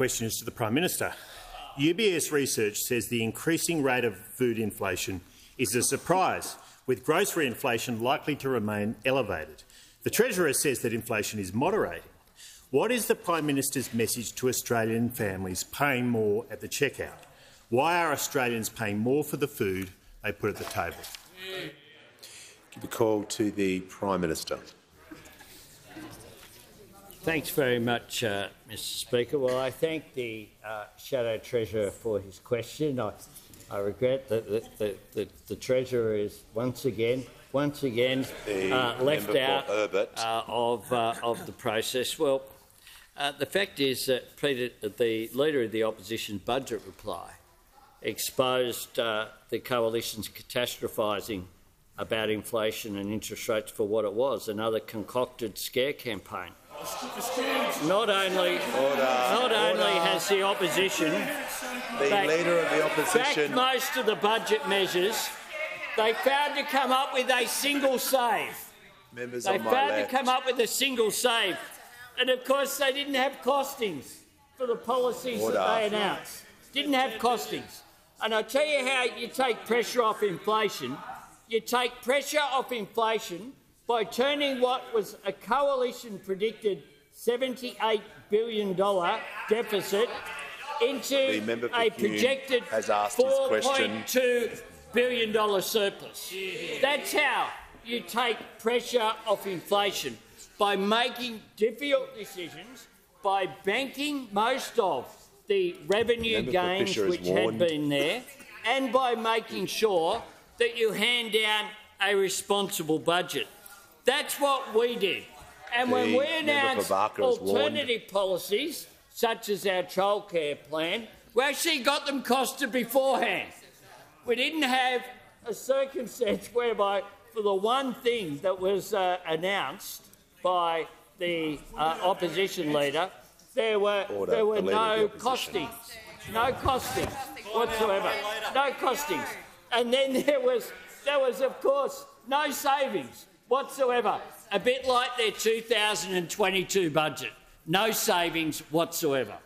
question is to the Prime Minister. UBS research says the increasing rate of food inflation is a surprise, with grocery inflation likely to remain elevated. The Treasurer says that inflation is moderating. What is the Prime Minister's message to Australian families paying more at the checkout? Why are Australians paying more for the food they put at the table? Give a call to the Prime Minister. Thanks very much, Mr Speaker. Well, I thank the Shadow Treasurer for his question. I regret that the Treasurer is once again left out of the process. Well, the fact is that the Leader of the Opposition's budget reply exposed the Coalition's catastrophising about inflation and interest rates for what it was, another concocted scare campaign. Not only has the opposition backed most of the budget measures, they failed to come up with a single save. And of course they didn't have costings for the policies that they announced. Didn't have costings. And I'll tell you how you take pressure off inflation. You take pressure off inflation by turning what was a coalition-predicted $78 billion deficit into a projected $4.2 billion surplus. That's how you take pressure off inflation, by making difficult decisions, by banking most of the revenue gains which had been there, and by making sure that you hand down a responsible budget. That's what we did. And when we announced alternative policies, such as our childcare plan, we actually got them costed beforehand. We didn't have a circumstance whereby, for the one thing that was announced by the opposition leader, there were no costings whatsoever, no costings. And then there was, of course, no savings whatsoever, a bit like their 2022 budget, no savings whatsoever.